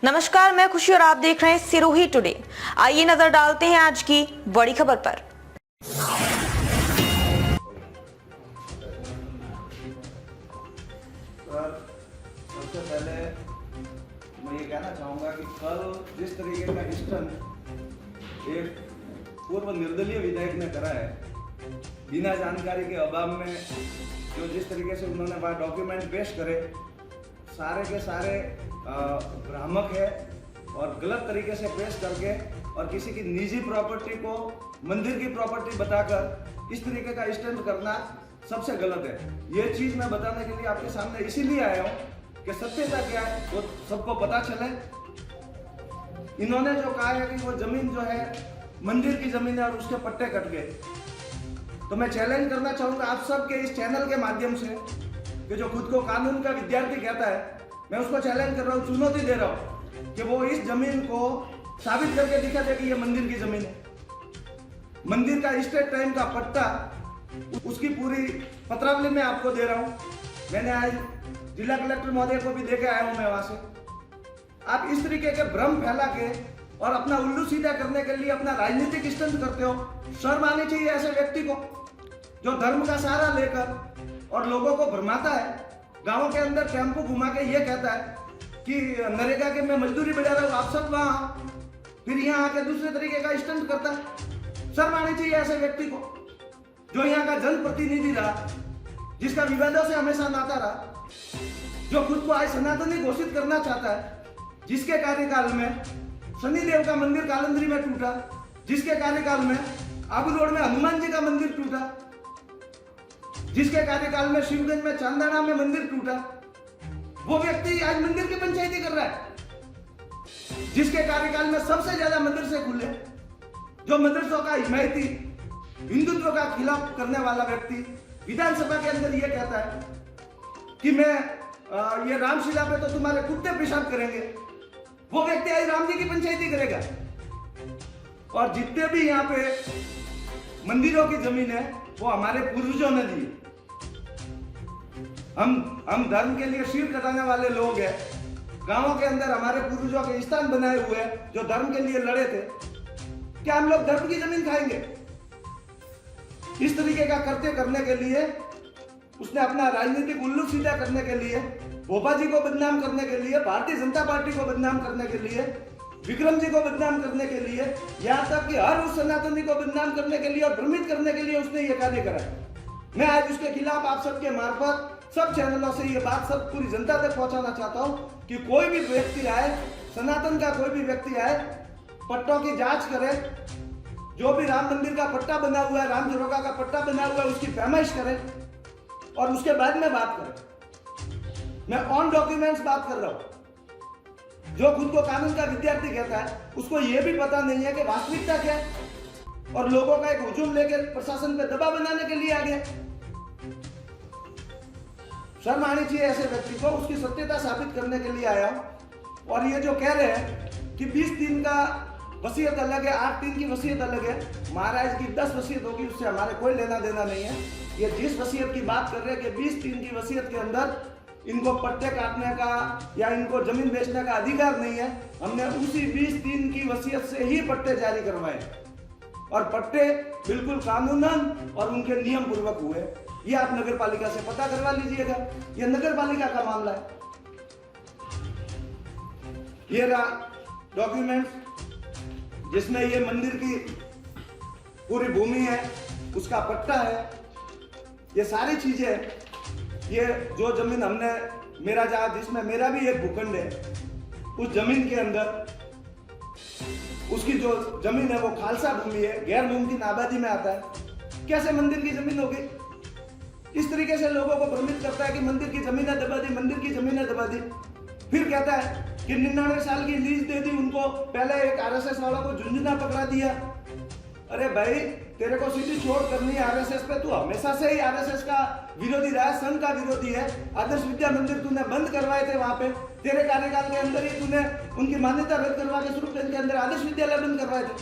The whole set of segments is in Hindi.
नमस्कार, मैं खुशी और आप देख रहे हैं सिरोही टुडे। आइए नजर डालते हैं आज की बड़ी खबर पर। सबसे पहले मैं ये कहना चाहूँगा कि कल जिस तरीके का स्टंट एक पूर्व निर्दलीय विधायक ने करा है, बिना जानकारी के अभाव में जो जिस तरीके से उन्होंने वहाँ डॉक्यूमेंट पेश करे, सारे के सारे भ्रामक है और गलत तरीके से पेश करके और किसी की निजी प्रॉपर्टी को मंदिर की प्रॉपर्टी बताकर इस तरीके का स्टंट करना सबसे गलत है। ये चीज़ मैं बताने के लिए आपके सामने इसीलिए आया हूँ कि सत्यता क्या है वो सबको पता चले। इन्होंने जो कहा है कि वो जमीन जो है मंदिर की जमीन है और उसके पट्टे कट गए, तो मैं चैलेंज करना चाहूँगा आप सबके इस चैनल के माध्यम से कि जो खुद को कानून का विद्यार्थी कहता है, मैं उसको चैलेंज कर रहा हूँ, चुनौती दे रहा हूँ कि वो इस जमीन को साबित करके दिखा दे कि ये मंदिर की जमीन है। मंदिर का स्टेट टाइम का पट्टा, उसकी पूरी पत्रावली में आपको दे रहा हूँ। मैंने आज जिला कलेक्टर महोदय को भी देके आया हूँ मैं वहां से। आप इस तरीके के भ्रम फैला के और अपना उल्लू सीधा करने के लिए अपना राजनीतिक स्टंट करते हो। शर्म आनी चाहिए ऐसे व्यक्ति को जो धर्म का सहारा लेकर और लोगों को भरमाता है। गांवों के अंदर टेम्पो घुमा के ये कहता है कि नरेगा के मैं मजदूरी बढ़ा रहा हूँ, आप सब वहां, फिर यहाँ आके दूसरे तरीके का स्टंट करता है। शर्म आनी चाहिए ऐसे व्यक्ति को जो यहाँ का जनप्रतिनिधि रहा, जिसका विवादों से हमेशा नाता रहा, जो खुद को आज सनातनी घोषित करना चाहता है, जिसके कार्यकाल में शनिदेव का मंदिर कालंदरी में टूटा, जिसके कार्यकाल में आबू रोड में हनुमान जी का मंदिर टूटा, जिसके कार्यकाल में शिवगंज में चांदाना में मंदिर टूटा, वो व्यक्ति आज मंदिर की पंचायती कर रहा है। जिसके कार्यकाल में सबसे ज्यादा मदरसे खुले, जो मदरसों का हिमायती, हिंदुत्व का खिलाफ करने वाला व्यक्ति विधानसभा के अंदर ये कहता है कि मैं ये रामशिला पे तो तुम्हारे कुत्ते पेशाब करेंगे, वो व्यक्ति आज राम जी की पंचायती करेगा। और जितने भी यहाँ पे मंदिरों की जमीन है वो हमारे पूर्वजों ने दी। हम धर्म के लिए शीर कटाने वाले लोग हैं। गांवों के अंदर हमारे पूर्वजों के स्थान बनाए हुए हैं जो धर्म के लिए लड़े थे। क्या हम लोग धर्म की जमीन खाएंगे? इस तरीके का करते करने के लिए उसने अपना राजनीतिक उल्लू सीधा करने के लिए, भोपा जी को बदनाम करने के लिए, भारतीय जनता पार्टी को बदनाम करने के लिए, विक्रम जी को बदनाम करने के लिए, यहाँ तक कि हर उस सनातनी को बदनाम करने के लिए और भ्रमित करने के लिए उसने ये कार्य करा। मैं आज उसके खिलाफ आप सबके मार्फत सब चैनलों से ये बात सब पूरी जनता तक पहुंचाना चाहता हूं कि कोई भी व्यक्ति आए, सनातन का कोई भी व्यक्ति आए, पट्टों की जांच करे। जो भी राम मंदिर का पट्टा बना हुआ है, राम झरोखा का पट्टा बना हुआ है, उसकी पैमाइश करे और उसके बाद में बात करें। मैं ऑन डॉक्यूमेंट्स बात कर रहा हूं। जो खुद को कानून का विद्यार्थी कहता है उसको यह भी पता नहीं है कि वास्तविकता क्या है और लोगों का एक हुजूम लेकर प्रशासन पे दबाव बनाने के लिए आ गया। शर्म आनी चाहिए ऐसे व्यक्ति को। उसकी सत्यता साबित करने के लिए आया हूं। और ये जो कह रहे हैं कि 20 दिन का वसीयत अलग है, 8 दिन की वसीयत अलग है, महाराज की 10 वसीयत होगी, उससे हमारे कोई लेना देना नहीं है। ये जिस वसीयत की बात कर रहे हैं कि 20 दिन की वसीयत के अंदर इनको पट्टे काटने का या इनको जमीन बेचने का अधिकार नहीं है, हमने उसी 20 दिन की वसीयत से ही पट्टे जारी करवाए और पट्टे बिल्कुल कानूनन और उनके नियम पूर्वक हुए। ये आप नगर पालिका से पता करवा लीजिएगा, ये नगर पालिका का मामला है। ये रहा डॉक्यूमेंट जिसमें ये मंदिर की पूरी भूमि है, उसका पट्टा है, ये सारी चीजें। ये जो जमीन हमने मेरा जहां जिसमें मेरा भी एक भूखंड है, उस जमीन के अंदर उसकी जो जमीन है वो खालसा भूमि है, गैर मुमकिन आबादी में आता है। कैसे मंदिर की जमीन होगी? इस तरीके से लोगों को भ्रमित करता है कि मंदिर की जमीन है दबा दी, मंदिर की जमीन है दबा दी। फिर कहता है कि 99 साल की लीज दे दी उनको, पहले एक आरएसएस वालों को झुंझुना पकड़ा दिया। अरे भाई, तेरे को सीधी छोड़ करनी है आरएसएस पे, तू हमेशा से ही आरएसएस का विरोधी रहा है, संघ का विरोधी है। आदर्श विद्या मंदिर तूने बंद करवाए थे वहां पे, तेरे कार्यकाल के अंदर ही तूने उनकी मान्यता रद्द करवा के सुरक्षित के अंदर आदर्श विद्यालय बंद करवाए थे।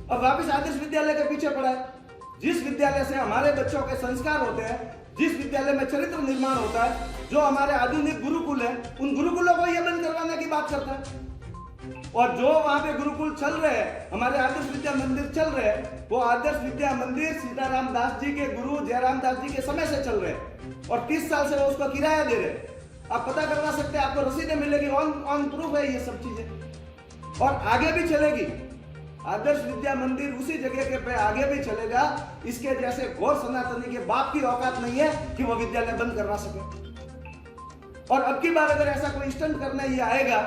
अब वापिस आदर्श विद्यालय के पीछे पड़ा है। जिस विद्यालय से हमारे बच्चों के संस्कार होते हैं, जिस विद्यालय में चरित्र निर्माण होता है, जो हमारे आधुनिक गुरुकुल है, उन गुरुकुलों को यह बंद करवाने की बात करता है। और जो वहां पे गुरुकुल चल रहे हैं, हमारे आदर्श विद्या मंदिर चल रहे हैं, वो आदर्श विद्या मंदिर सीताराम दास जी के गुरु जयराम दास जी के समय से चल रहे हैं और 30 साल से वो उसका किराया दे रहे हैं। आप पता करवा सकते हैं, आपको रसीदें मिलेगी, ऑन प्रूफ है ये सब चीजें, और आगे भी चलेगी। आदर्श विद्या मंदिर उसी जगह के पे आगे भी चलेगा। इसके जैसे घोर सनातनी के बाप की औकात नहीं है कि वो विद्यालय बंद करवा सके। और अब की बार अगर ऐसा कोई स्टंट करने ये आएगा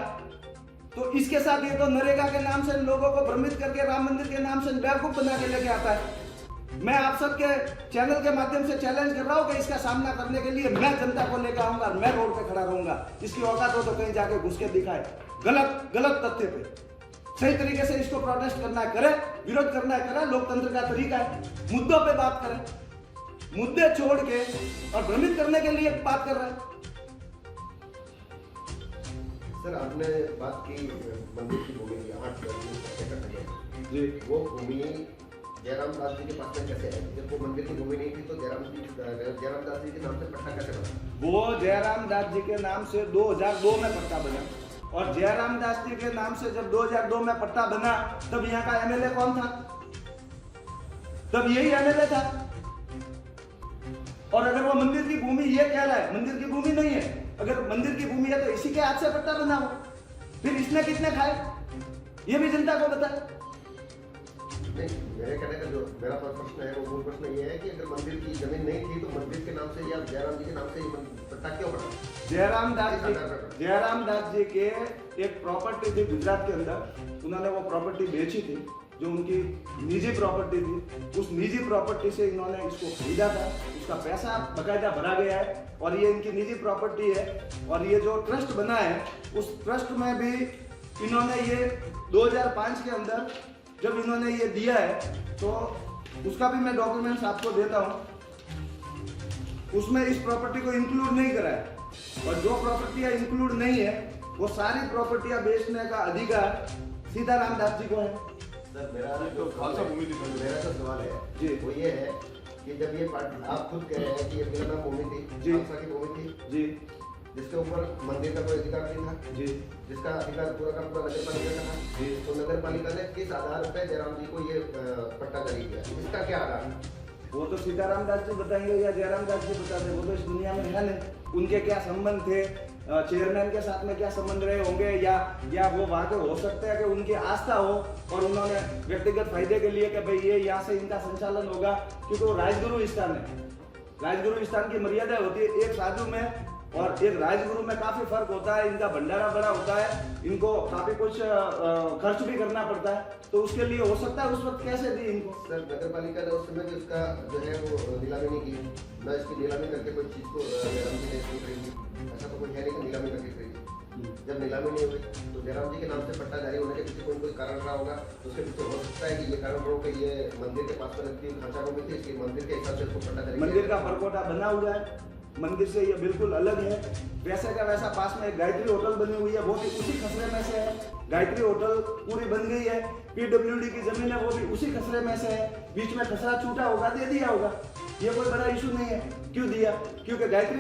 तो इसके साथ ये तो नरेगा के नाम से लोगों को भ्रमित करके राम मंदिर के नाम से बेवकूफ बना के लेके आता है। मैं आप सबके चैनल के माध्यम से चैलेंज कर रहा हूं कि इसका सामना करने के लिए मैं जनता को लेकर आऊंगा, मैं रोड पे खड़ा रहूंगा। इसकी औकात हो तो कहीं जाके घुस के दिखाए, गलत तथ्य पे। सही तरीके से इसको प्रोटेस्ट करना है करे, विरोध करना है करे, लोकतंत्र का तरीका है। मुद्दों पे बात करें, मुद्दे छोड़ के और भ्रमित करने के लिए बात कर रहे हैं। सर, आपने बात की मंदिर की भूमि की 8 जी, वो भूमि जयराम दास जी के पास में कैसे आई? जब वो मंदिर की भूमि नहीं थी तो जयराम दास जी के नाम से पट्टा कैसे बना? वो जयराम दास जी के नाम से 2002 में पट्टा बना, और जयराम दास जी के नाम से जब 2002 में पट्टा बना तब यहाँ का एमएलए कौन था? तब यही एमएलए था। और अगर वो मंदिर की भूमि ये कह रहा है, मंदिर की भूमि नहीं है, अगर मंदिर की भूमि है तो इसी के हाथ से पट्टा बना हो, फिर इसने कितने खाए ये भी जनता को बताए। नहीं, मेरे कहने का जो मेरा प्रश्न है वो मूल प्रश्न ये है कि अगर मंदिर की जमीन नहीं थी तो मंदिर के नाम से या जयराम जी के नाम से ये पट्टा क्यों बना? जयराम दास जी के एक प्रॉपर्टी थी गुजरात के अंदर, उन्होंने वो प्रॉपर्टी बेची थी जो उनकी निजी प्रॉपर्टी थी। उस निजी प्रॉपर्टी से इन्होंने इसको खरीदा था, उसका पैसा बकायदा भरा गया है और ये इनकी निजी प्रॉपर्टी है। और ये जो ट्रस्ट बना है उस ट्रस्ट में भी इन्होंने ये 2005 के अंदर जब इन्होंने ये दिया है तो उसका भी मैं डॉक्यूमेंट्स आपको देता हूँ। उसमें इस प्रॉपर्टी को इंक्लूड नहीं करा है, और जो प्रॉपर्टियां इंक्लूड नहीं है वो सारी प्रॉपर्टियां बेचने का अधिकार सीताराम दास जी को है। सर, मेरा जो सवाल है जी, वो ये है कि जब ये आप खुद कह रहे हैं कि ये मेरा भूमि थी, जी, खालसा की भूमि थी जी, जिसके ऊपर मंदिर का कोई अधिकार नहीं था, जी, जिसका अधिकार पूरा का पूरा नगर पालिका का था, जी, तो नगर पालिका ने किस आधार पर जयराम जी को ये पट्टा जारी किया? इसका क्या आधार है? वो तो सीताराम दास जी बताएंगे या जयराम दास जी बताते, वो तो इस दुनिया में है नहीं। उनके क्या संबंध थे, चेयरमैन के साथ में क्या संबंध रहे होंगे, या वो वहाँ के हो सकता है कि उनकी आस्था हो और उन्होंने व्यक्तिगत फायदे के लिए कि भाई ये यहाँ से इनका संचालन होगा, क्योंकि वो राजगुरु स्थान है। राजगुरु स्थान की मर्यादा होती है, एक साधु में और एक राजगुरु में काफी फर्क होता है। इनका भंडारा बड़ा होता है, इनको काफी कुछ खर्च भी करना पड़ता है, तो उसके लिए हो सकता है उस वक्त कैसे दी इनको। सर, नगर पालिका ने उस समय भी उसका जो है वो नीलामी नहीं की, न इसकी नीलामी करके कोई चीज को जयराम जी ने खरीदी, ऐसा तो कोई है नहीं कि नीलामी करके खरीदी। जब नीलामी नहीं हुई तो जयराम जी के नाम से पट्टा जारी होने के पीछे कोई कारण रहा होगा, उसके पीछे हो सकता है कि ये कारण हो कि ये मंदिर के पास में लगती खांचा को भी थी, इसलिए मंदिर के हिसाब से उसको पट्टा जारी। मंदिर का परकोटा बना हुआ है, मंदिर से ये बिल्कुल अलग है। वैसे का वैसा पास में एक गायत्री होटल बनी हुई है, वो भी उसी खसरे में से है। गायत्री होटल पूरी बन गई है, पीडब्ल्यूडी की जमीन है वो भी उसी खसरे में से है। बीच में खसरा छूटा होगा, दे दिया होगा, ये कोई बड़ा इशू नहीं है। क्यों दिया? क्योंकि गायत्री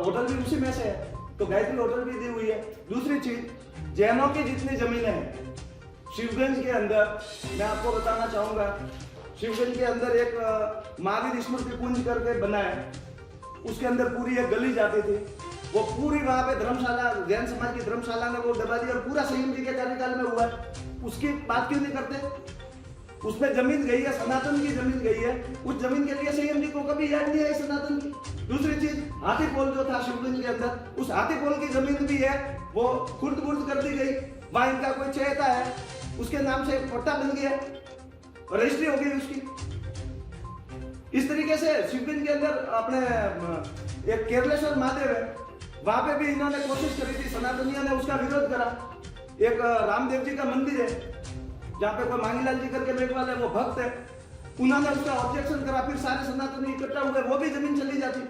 होटल भी उसी में से है, तो गायत्री होटल भी दी हुई है। दूसरी चीज, जैनों की जितनी जमीनें हैं शिवगंज के अंदर, मैं आपको बताना चाहूंगा, शिवगंज के अंदर एक महावीर स्मृति कुंज करके बना है, उसके अंदर पूरी एक गली जाती थी, वो पूरी वहां पे धर्मशाला, जैन समाज की धर्मशाला ने वो दबा दी और पूरा संयम जी के कार्यकाल में हुआ है। उसकी बात क्यों नहीं करते? उसमें जमीन गई है, सनातन की जमीन गई है, उस जमीन के लिए संयम जी को कभी याद नहीं है सनातन की। दूसरी चीज, हाथी पोल जो था शिवगंज के अंदर, उस हाथी पोल की जमीन भी है, वो खुर्द बुर्द कर दी गई। वहां इनका कोई चहेता है, उसके नाम से एक पट्टा बन गया और रजिस्ट्री हो गई उसकी। इस तरीके से शिवगंज के अंदर अपने एक केरलेश्वर महादेव है, वहां पे भी इन्होंने कोशिश करी थी, सनातनियों ने उसका विरोध करा। एक रामदेव जी का मंदिर है जहाँ पे कोई मांगीलाल जी करके मेघवाल है, वो भक्त है, उन्होंने उसका ऑब्जेक्शन करा, फिर सारे सनातनी इकट्ठा हुए, वो भी जमीन चली जाती।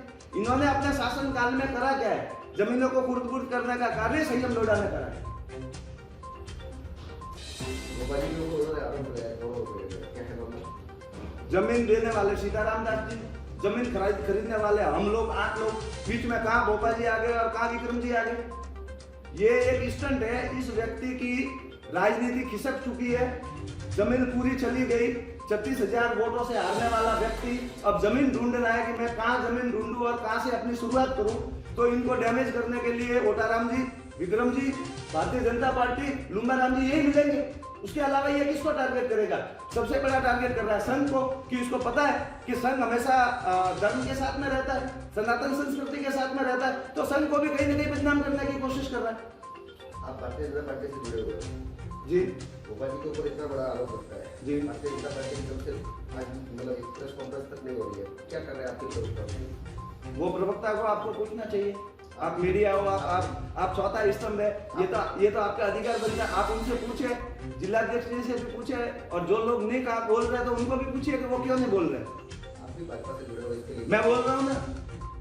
इन्होंने अपने शासन काल में करा क्या है? जमीनों को खुर्द-बुर्द करने का कार्य संयम लोढ़ा ने करा है। जमीन देने वाले सीताराम दास जी, जमीन खरीदने वाले हम लोग 8 लोग, बीच में कहाँ भोपा जी आ गए और कहाँ विक्रम जी आ गए, ये एक स्टंट है। इस व्यक्ति की राजनीति खिसक चुकी है, जमीन पूरी चली गई। 36,000 वोटों से हारने वाला व्यक्ति अब जमीन ढूंढ रहा है कि मैं कहाँ जमीन ढूंढूं और कहाँ से अपनी शुरुआत करूं। तो इनको डैमेज करने के लिए ओटाराम जी, विक्रम जी, भारतीय जनता पार्टी, लुम्बा राम जी यही मिलेंगे। उसके अलावा ये किसको टारगेट करेगा? सबसे बड़ा टारगेट कर रहा है संघ को, कि उसको पता है कि संघ हमेशा धर्म के साथ में रहता है, सनातन संस्कृति के साथ में रहता है, तो संघ को भी कहीं ना कहीं बदनाम करने की कोशिश कर रहा है। आप भारतीय जनता पार्टी से जुड़े हुए हो जी, गोपाल जी के ऊपर इतना बड़ा आरोप लगता है जी। भारतीय जनता पार्टी की तरफ से आज मतलब प्रेस कॉन्फ्रेंस तक नहीं हो रही है, क्या कर रहे हैं आपके प्रवक्ता? वो प्रवक्ता को आपको पूछना चाहिए। आप मीडिया हो, आप चौथा स्तंभ है, ये तो आपका अधिकार बनता है। आप उनसे पूछे, जिलाध्यक्ष जी से भी पूछे, और जो लोग नहीं कहा बोल रहे हैं तो उनको भी पूछिए कि वो क्यों नहीं बोल रहे। आप भी भाजपा से जुड़े हुए इसके लिए? मैं बोल रहा हूँ ना,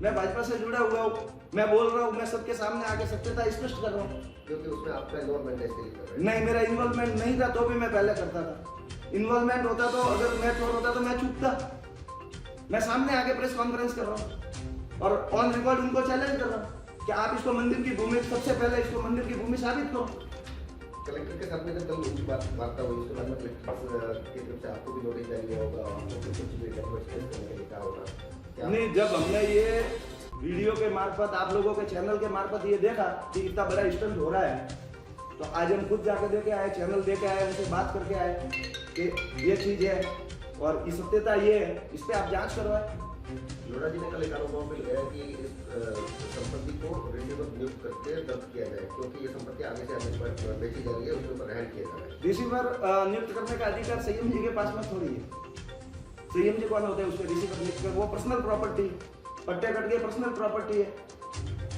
मैं भाजपा से जुड़ा हुआ हूँ, मैं बोल रहा हूँ, मैं सबके सामने आके सत्यता स्पष्ट कर रहा हूँ। क्योंकि उसमें आपका इन्वॉल्वमेंट है इसके लिए कर रहे हैं। नहीं, मेरा इन्वॉल्वमेंट नहीं था तो भी मैं पहले करता था। इन्वॉल्वमेंट होता तो, अगर मैं चोर होता तो मैं चुपता। मैं सामने आके प्रेस कॉन्फ्रेंस कर रहा हूँ और ऑन रिकॉर्ड उनको चैलेंज कर रहा हूँ कि आप इसको मंदिर की भूमि, सबसे पहले इसको मंदिर की भूमि साबित करो। कलेक्टर के साथ में जब कल उनकी वार्ता हुई, उसके बाद में कलेक्टर की तरफ से आपको भी नोटिस जारी होगा, आपको कुछ भी एक्सप्रेस करने के लिए कहा होगा? नहीं, जब हमने ये वीडियो के मार्फत, आप लोगों के चैनल के मार्फत ये देखा कि इतना बड़ा स्टंट हो रहा है, तो आज हम खुद जाके देखे आए, चैनल देखे आए, उनसे बात करके आए कि ये चीज है और ये सत्यता ये है, इस पे आप जांच करवाए। लोढ़ा जी ने कल एक आरोप में लगाया कि इस संपत्ति को रिसीवर नियुक्त करके जब्त किया जाए, क्योंकि ये संपत्ति आगे से आगे पर बेची जा रही है, उसके ऊपर रहन किया जा रहा है। रिसीवर नियुक्त करने का अधिकार संयम जी के पास में थोड़ी है। संयम जी कौन होते हैं उसके रिसीवर नियुक्त कर? वो पर्सनल प्रॉपर्टी, पट्टे कट गए, पर्सनल प्रॉपर्टी है,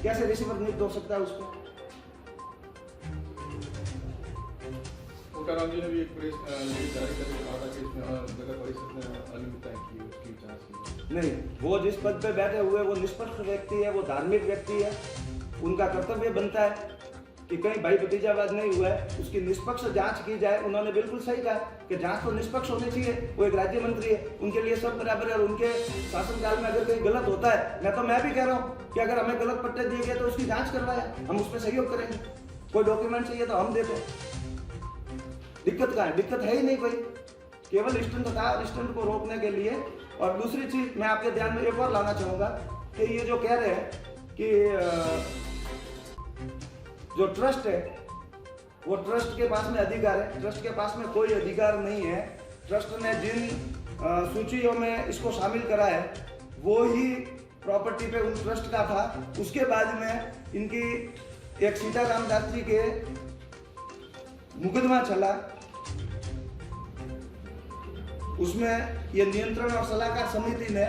कैसे रिसीवर नियुक्त हो सकता है उसको? ओटाराम जी ने भी एक प्रेस रिलीज जारी करके कहा था कि इसमें नगर परिषद ने अनियमितताएं की, उसकी जांच की। नहीं, वो जिस पद पे बैठे हुए वो निष्पक्ष व्यक्ति है, वो धार्मिक व्यक्ति है, उनका कर्तव्य बनता है कि कहीं भाई भतीजावाद नहीं हुआ है, उसकी निष्पक्ष जांच की जाए। उन्होंने बिल्कुल सही कहा कि जांच तो निष्पक्ष होनी चाहिए। वो एक राज्य मंत्री है, उनके लिए सब बराबर है, और उनके शासनकाल में अगर कहीं गलत होता है, मैं भी कह रहा हूँ कि अगर हमें गलत पट्टे दिए गए तो उसकी जांच करवाए, हम उसमें सहयोग करेंगे। कोई डॉक्यूमेंट चाहिए तो हम देते। दिक्कत कहाँ है? दिक्कत है ही नहीं कोई, केवल स्टंट था, स्टंट को रोकने के लिए। और दूसरी चीज मैं आपके ध्यान में एक और लाना चाहूंगा कि ये जो कह रहे हैं कि जो ट्रस्ट है वो ट्रस्ट के पास में अधिकार है, ट्रस्ट के पास में कोई अधिकार नहीं है। ट्रस्ट ने जिन सूचियों में इसको शामिल करा है वो ही प्रॉपर्टी पे उन ट्रस्ट का था। उसके बाद में इनकी एक सीताराम दास जी के मुकदमा चला, उसमें ये नियंत्रण और सलाहकार समिति ने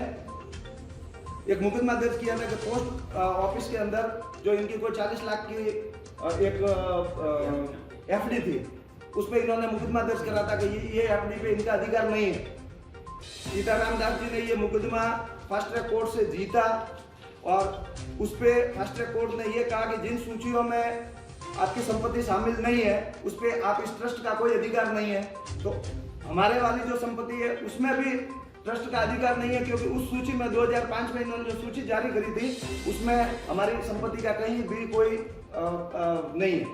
एक मुकदमा दर्ज किया था कि पोस्ट ऑफिस के अंदर जो इनकी कोई 40 लाख की एक एफडी थी, उस पर इन्होंने मुकदमा दर्ज करा था कि ये एफडी पे इनका अधिकार नहीं है। सीताराम दास जी ने ये मुकदमा फास्ट ट्रैक कोर्ट से जीता और उस पर फास्ट ट्रैक कोर्ट ने ये कहा कि जिन सूचियों में आपकी संपत्ति शामिल नहीं है उस पर आप इस ट्रस्ट का कोई अधिकार नहीं है। तो हमारे वाली जो संपत्ति है उसमें भी ट्रस्ट का अधिकार नहीं है, क्योंकि उस सूची में 2005 में इन्होंने जो सूची जारी करी थी उसमें हमारी संपत्ति का कहीं भी कोई नहीं है।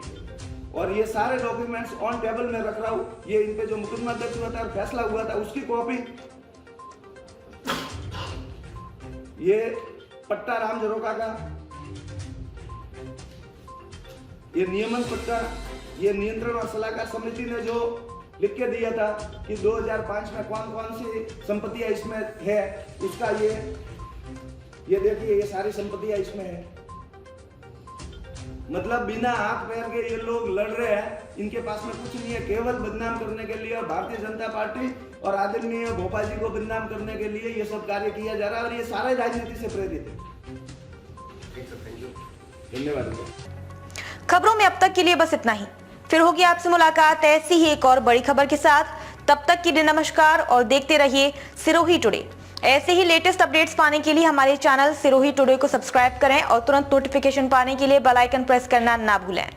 और ये सारे डॉक्यूमेंट्स ऑन टेबल में रख रहा हूँ। ये इन पे जो मुकदमा दर्ज हुआ था और फैसला हुआ था उसकी कॉपी, ये पट्टा राम झरोका का, ये नियमन पट्टा, ये नियंत्रण और सलाहकार समिति ने जो लिख के दिया था कि 2005 में कौन कौन सी संपत्तियां इसमें है, उसका ये देखिए, ये सारी संपत्तियां इसमें है। मतलब बिना हाथ पैर के ये लोग लड़ रहे हैं, इनके पास में कुछ नहीं है, केवल बदनाम करने के लिए और भारतीय जनता पार्टी और आदरणीय भोपाल जी को बदनाम करने के लिए ये सब कार्य किया जा रहा है और ये सारे राजनीति से प्रेरित है। धन्यवाद। खबरों में अब तक के लिए बस इतना ही। फिर होगी आपसे मुलाकात ऐसी ही एक और बड़ी खबर के साथ। तब तक के लिए नमस्कार और देखते रहिए सिरोही टुडे। ऐसे ही लेटेस्ट अपडेट्स पाने के लिए हमारे चैनल सिरोही टुडे को सब्सक्राइब करें और तुरंत नोटिफिकेशन पाने के लिए बेल आइकन प्रेस करना ना भूलें।